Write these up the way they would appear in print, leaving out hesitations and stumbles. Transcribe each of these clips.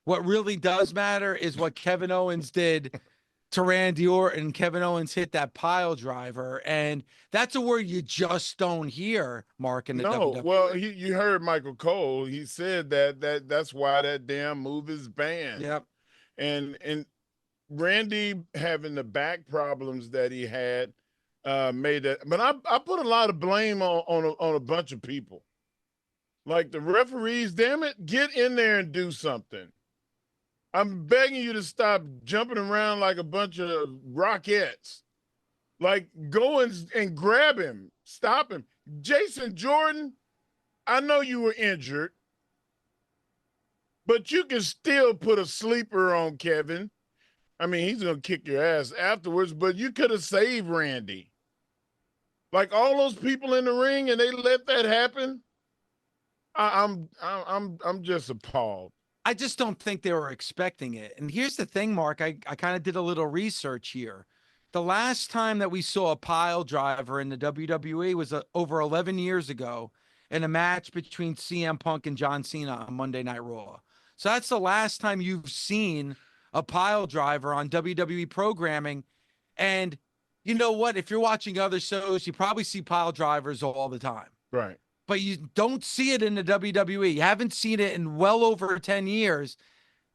What really does matter is what Kevin Owens did to Randy Orton. Kevin Owens hit that pile driver, and that's a word you just don't hear, Mark, in the No, WWE. well, you heard Michael Cole. He said that's why that damn move is banned. Yep. And Randy having the back problems that he had made that. But I put a lot of blame on a bunch of people, like the referees. Damn it, get in there and do something. I'm begging you to stop jumping around like a bunch of rockettes. Like go and grab him, stop him. Jason Jordan, I know you were injured, but you can still put a sleeper on Kevin. I mean, he's gonna kick your ass afterwards, but you could have saved Randy. Like all those people in the ring, and they let that happen. I'm just appalled. I just don't think they were expecting it. And here's the thing, Mark. I kind of did a little research here. The last time that we saw a pile driver in the WWE was over 11 years ago in a match between CM Punk and John Cena on Monday Night Raw. So that's the last time you've seen a pile driver on WWE programming. And you know what? If you're watching other shows, you probably see pile drivers all the time, Right. but you don't see it in the WWE. You haven't seen it in well over 10 years.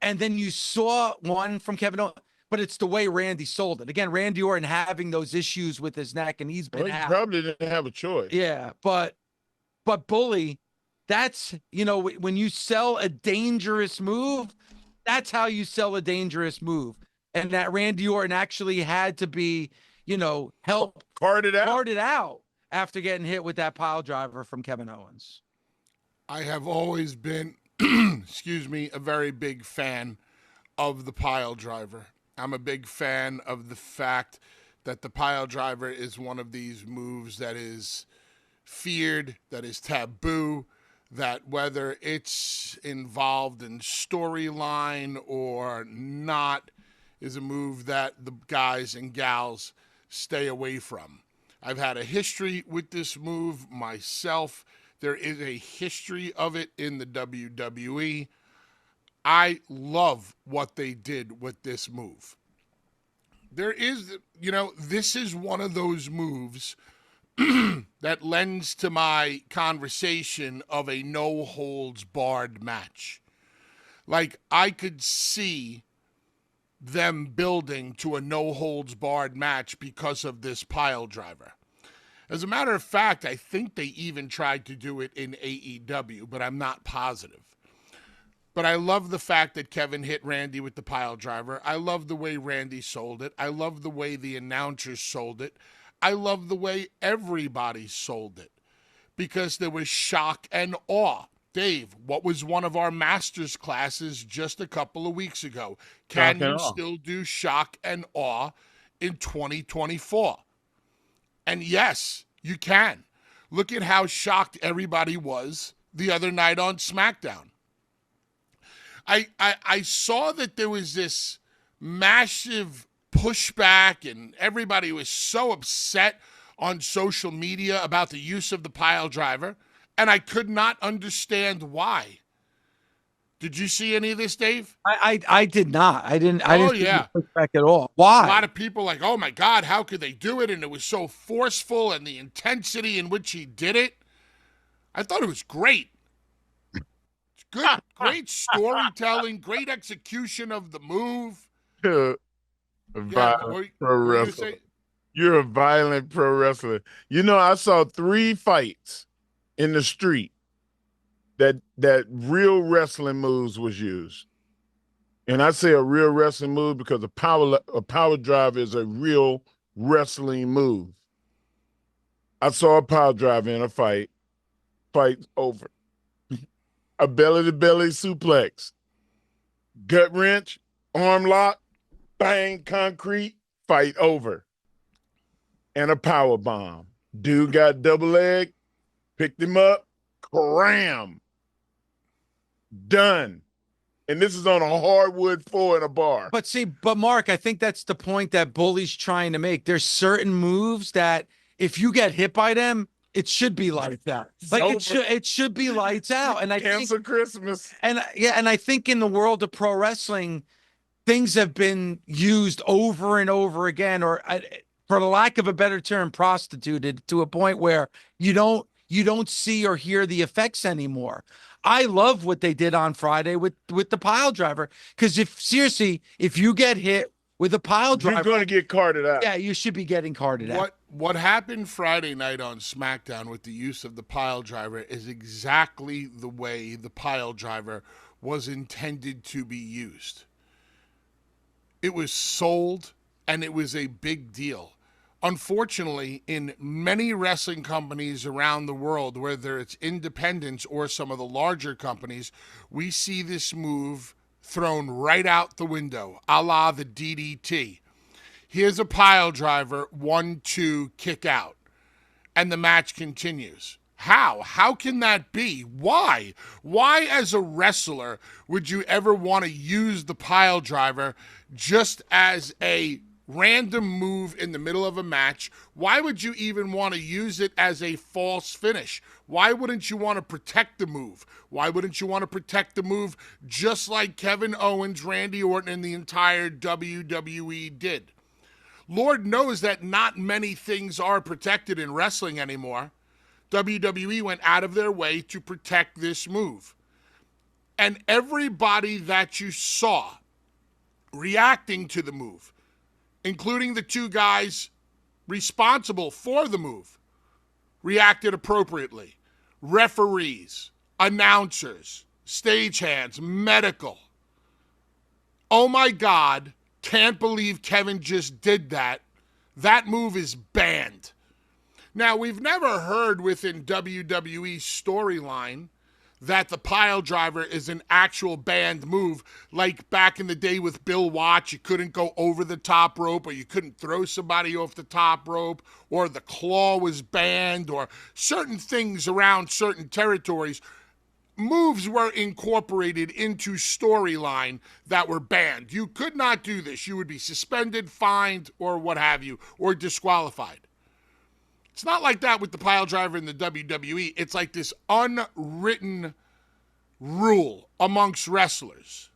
And then you saw one from Kevin Owens, but it's the way Randy sold it. Again, Randy Orton having those issues with his neck, and he's Well, been he out. probably didn't have a choice. Yeah, but Bully, that's, when you sell a dangerous move, that's how you sell a dangerous move. And that Randy Orton actually had to be, help Carted out. carted out after getting hit with that pile driver from Kevin Owens. I have always been, excuse me, a very big fan of the pile driver. I'm a big fan of the fact that the pile driver is one of these moves that is feared, that is taboo, that whether it's involved in storyline or not, is a move that the guys and gals stay away from. I've had a history with this move myself. There is a history of it in the WWE. I love what they did with this move. There is, this is one of those moves that lends to my conversation of a no holds barred match. Like, I could see them building to a no holds barred match because of this pile driver. As a matter of fact, I think they even tried to do it in AEW, but I'm not positive. But I love the fact that Kevin hit Randy with the pile driver. I love the way Randy sold it. I love the way the announcers sold it. I love the way everybody sold it, because there was shock and awe. Dave, what was one of our master's classes just a couple of weeks ago? Can you still do shock and awe in 2024? And yes, you can. Look at how shocked everybody was the other night on SmackDown. I saw that there was this massive pushback, and everybody was so upset on social media about the use of the pile driver, and I could not understand why. Did you see any of this, Dave? I did not. I didn't see Yeah. the pushback at all. Why? A lot of people like, oh my God, how could they do it? And it was so forceful, and the intensity in which he did it. I thought it was great. It's good, great storytelling, great execution of the move. A violent pro wrestler. You're a violent pro wrestler. I saw 3 fights in the street that real wrestling moves was used. And I say a real wrestling move because a power drive is a real wrestling move. I saw a power drive in a fight over. A belly-to-belly suplex, gut wrench, arm lock, bang, concrete, fight over. And a power bomb. Dude got double leg, picked him up, cram. Done. And this is on a hardwood floor in a bar. But Mark, I think that's the point that Bully's trying to make. There's certain moves that if you get hit by them, it should be lights out. It should be lights out. And I cancel Christmas. And I think in the world of pro wrestling, things have been used over and over again, or for the lack of a better term, prostituted to a point where you don't see or hear the effects anymore. I love what they did on Friday with the pile driver, because if you get hit with a pile driver, you're going to get carted out. Yeah, you should be getting carted out. What happened Friday night on SmackDown with the use of the pile driver is exactly the way the pile driver was intended to be used. It was sold, and it was a big deal. Unfortunately, in many wrestling companies around the world, whether it's independents or some of the larger companies, we see this move thrown right out the window, a la the DDT. Here's a pile driver, 1-2, kick out, and the match continues. How can that be? Why? Why, as a wrestler, would you ever want to use the pile driver just as a random move in the middle of a match? Why would you even want to use it as a false finish? Why wouldn't you want to protect the move? Why wouldn't you want to protect the move just like Kevin Owens, Randy Orton, and the entire WWE did? Lord knows that not many things are protected in wrestling anymore. WWE went out of their way to protect this move. And everybody that you saw reacting to the move, including the two guys responsible for the move, reacted appropriately. Referees, announcers, stagehands, medical. Oh my God, can't believe Kevin just did that. That move is banned. Now, we've never heard within WWE's storyline that the pile driver is an actual banned move, like back in the day with Bill Watts. You couldn't go over the top rope, or you couldn't throw somebody off the top rope, or the claw was banned, or certain things around certain territories. Moves were incorporated into storyline that were banned. You could not do this. You would be suspended, fined, or what have you, or disqualified. It's not like that with the pile driver in the WWE. It's like this unwritten rule amongst wrestlers.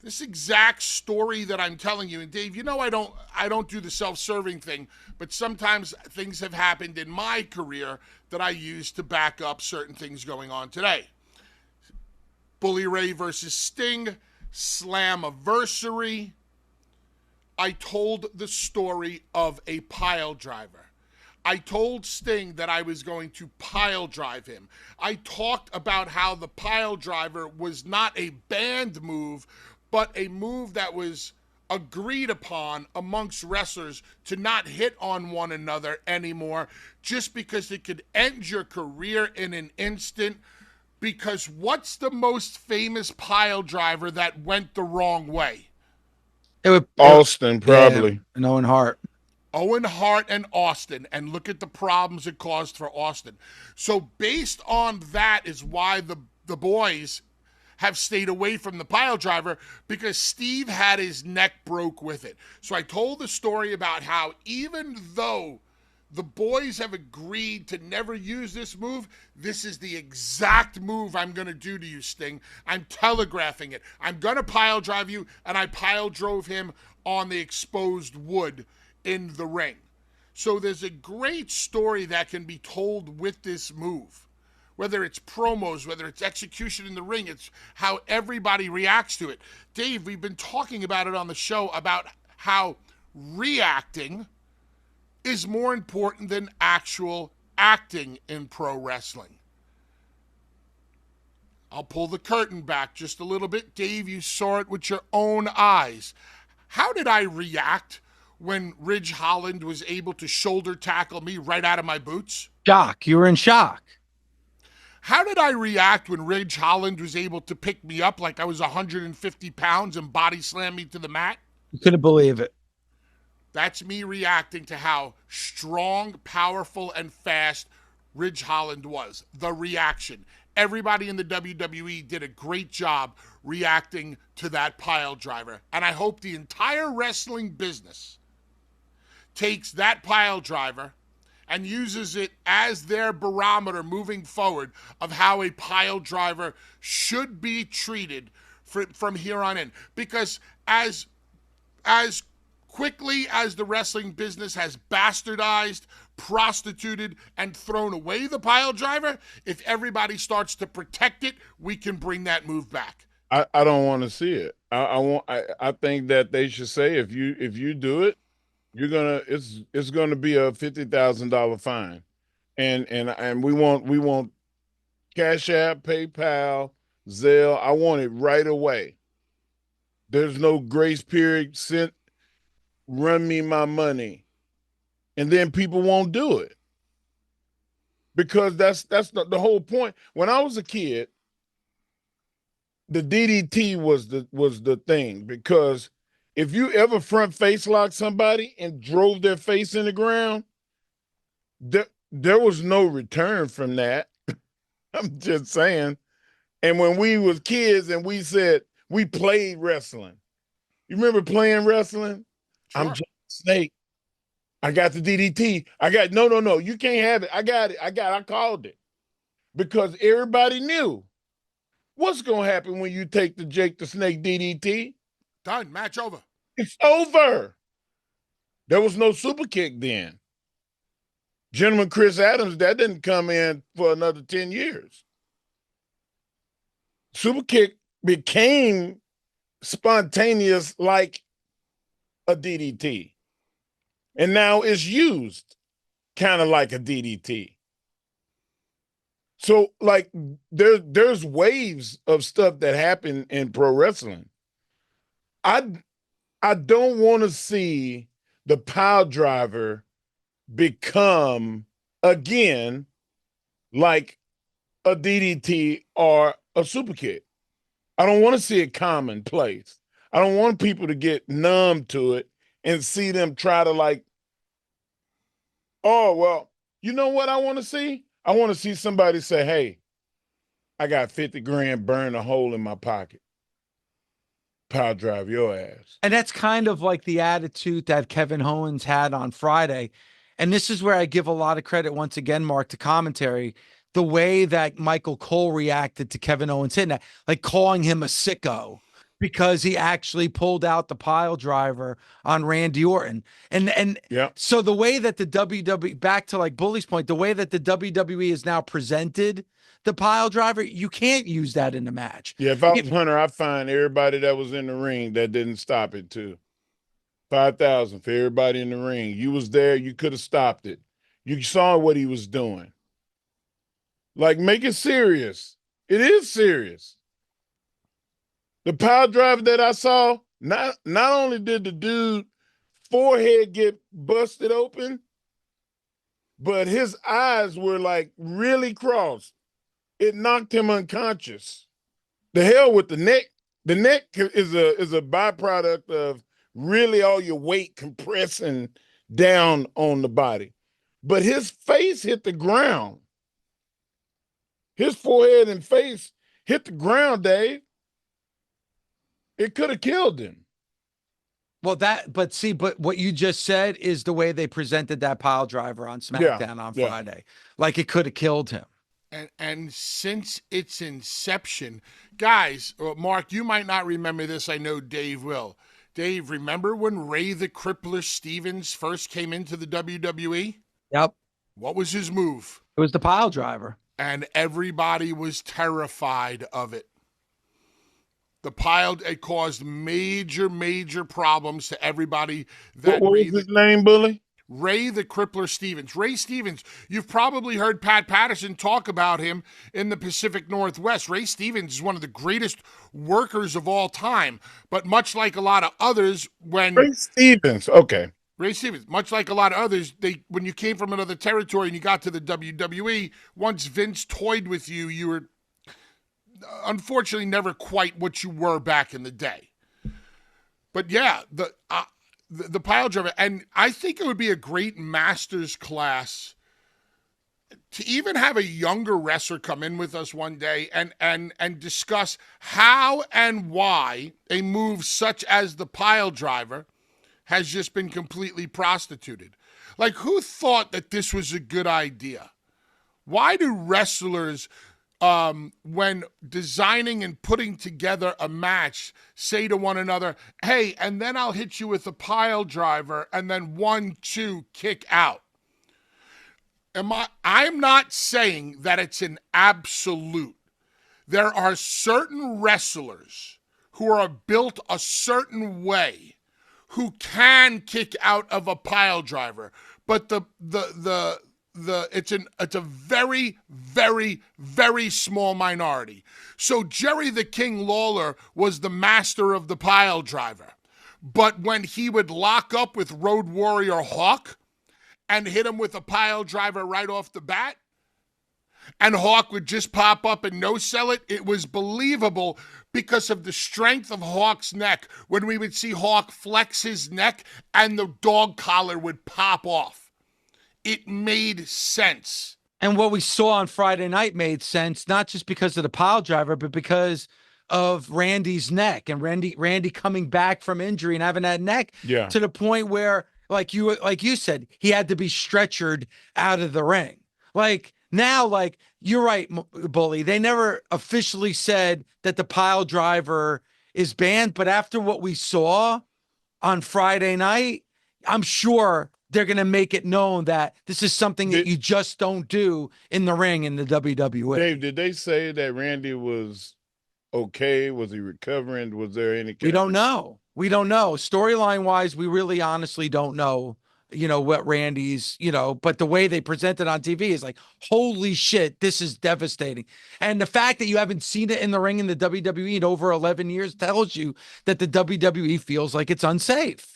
This exact story that I'm telling you, and Dave, you know I don't do the self-serving thing, but sometimes things have happened in my career that I use to back up certain things going on today. Bully Ray versus Sting, Slammiversary. I told the story of a pile driver. I told Sting that I was going to pile drive him. I talked about how the pile driver was not a banned move, but a move that was agreed upon amongst wrestlers to not hit on one another anymore, just because it could end your career in an instant. Because what's the most famous pile driver that went the wrong way? Austin, probably. Yeah, and Owen Hart. Owen Hart and Austin, and look at the problems it caused for Austin. So based on that is why the boys have stayed away from the pile driver, because Steve had his neck broke with it. So I told the story about how even though the boys have agreed to never use this move, this is the exact move I'm going to do to you, Sting. I'm telegraphing it. I'm going to pile drive you, and I pile drove him on the exposed wood in the ring. So there's a great story that can be told with this move. Whether it's promos, whether it's execution in the ring, it's how everybody reacts to it. Dave, we've been talking about it on the show about how reacting is more important than actual acting in pro wrestling. I'll pull the curtain back just a little bit. Dave, you saw it with your own eyes. How did I react when Ridge Holland was able to shoulder tackle me right out of my boots? Shock. You were in shock. How did I react when Ridge Holland was able to pick me up like I was 150 pounds and body slam me to the mat? You couldn't believe it. That's me reacting to how strong, powerful, and fast Ridge Holland was. The reaction. Everybody in the WWE did a great job reacting to that pile driver. And I hope the entire wrestling business takes that pile driver and uses it as their barometer moving forward of how a pile driver should be treated from here on in. Because as quickly as the wrestling business has bastardized, prostituted, and thrown away the pile driver, if everybody starts to protect it, we can bring that move back. I don't want to see it. I think that they should say if you do it, it's gonna be a $50,000 fine, and we want Cash App, PayPal, Zelle. I want it right away. There's no grace period. Run me my money, and then people won't do it because that's the whole point. When I was a kid, the DDT was the thing, because if you ever front face locked somebody and drove their face in the ground, there was no return from that. I'm just saying. And when we was kids and we said we played wrestling, you remember playing wrestling? Sure. I'm just Snake. I got the DDT. I got no. You can't have it. I got it. I called it, because everybody knew what's gonna happen when you take the Jake the Snake DDT. Done. Match over. It's over. There was no super kick then. Gentleman Chris Adams, that didn't come in for another 10 years. Super kick became spontaneous like a DDT. And now it's used kind of like a DDT. So like there's waves of stuff that happen in pro wrestling. I don't want to see the pile driver become again like a DDT or a super kick. I don't want to see it commonplace. I don't want people to get numb to it and see them try to like, oh, well, you know what I want to see? I want to see somebody say, hey, I got 50 grand, burn a hole in my pocket. Power drive your ass. And that's kind of like the attitude that Kevin Owens had on Friday. And this is where I give a lot of credit once again, Mark, to commentary. The way that Michael Cole reacted to Kevin Owens hitting that, like calling him a sicko because he actually pulled out the pile driver on Randy Orton. And yeah. So the way that the WWE, back to like Bully's point, the way that the WWE is now presented the pile driver, you can't use that in the match. Yeah, if I was Hunter, I'd find everybody that was in the ring that didn't stop it too. 5,000 for everybody in the ring. You was there, you could have stopped it. You saw what he was doing. Like, make it serious. It is serious. The pile driver that I saw, not only did the dude forehead get busted open, but his eyes were like really crossed. It knocked him unconscious. The hell with the neck. The neck is a byproduct of really all your weight compressing down on the body. But his face hit the ground. His forehead and face hit the ground, Dave. It could have killed him. Well, but what you just said is the way they presented that pile driver on SmackDown on Friday. Like it could have killed him. And since its inception, guys, Mark, you might not remember this. I know Dave will. Dave, remember when Ray the Crippler Stevens first came into the WWE? Yep. What was his move? It was the pile driver. And everybody was terrified of it. It caused major problems to everybody. What was his name, Bully? Ray the Crippler Stevens. Ray Stevens, you've probably heard Pat Patterson talk about him in the Pacific Northwest. Ray Stevens is one of the greatest workers of all time. But much like a lot of others, Ray Stevens, okay. Ray Stevens, much like a lot of others, when you came from another territory and you got to the WWE, once Vince toyed with you, you were unfortunately never quite what you were back in the day. But yeah, the pile driver, and I think it would be a great master's class to even have a younger wrestler come in with us one day and discuss how and why a move such as the pile driver has just been completely prostituted. Like, who thought that this was a good idea? Why do wrestlers, when designing and putting together a match, say to one another, hey, and then I'll hit you with a pile driver, and then 1, 2, kick out? I'm not saying that it's an absolute. There are certain wrestlers who are built a certain way who can kick out of a pile driver, but it's a very, very, very small minority. So Jerry the King Lawler was the master of the pile driver, but when he would lock up with Road Warrior Hawk and hit him with a pile driver right off the bat, and Hawk would just pop up and no-sell it, it was believable because of the strength of Hawk's neck when we would see Hawk flex his neck and the dog collar would pop off. It made sense. And what we saw on Friday night made sense, not just because of the pile driver, but because of Randy's neck and Randy coming back from injury and having that neck to the point where, like you said, he had to be stretchered out of the ring. Like, now, like, you're right, Bully. They never officially said that the pile driver is banned, but after what we saw on Friday night, I'm sure they're going to make it known that this is something that you just don't do in the ring in the WWE. Dave, did they say that Randy was okay? Was he recovering? Was there any? We don't know. We don't know. Storyline wise, we really honestly don't know, what Randy's, but the way they present it on TV is like, holy shit, this is devastating. And the fact that you haven't seen it in the ring in the WWE in over 11 years tells you that the WWE feels like it's unsafe.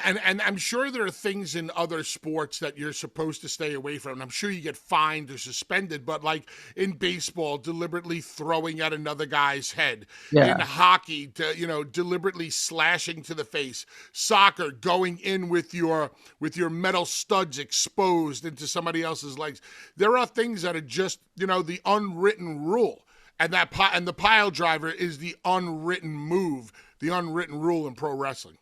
And I'm sure there are things in other sports that you're supposed to stay away from. I'm sure you get fined or suspended, but like in baseball, deliberately throwing at another guy's head. Yeah. In hockey, deliberately slashing to the face. Soccer, going in with your metal studs exposed into somebody else's legs. There are things that are just, the unwritten rule. And the pile driver is the unwritten move, the unwritten rule in pro wrestling.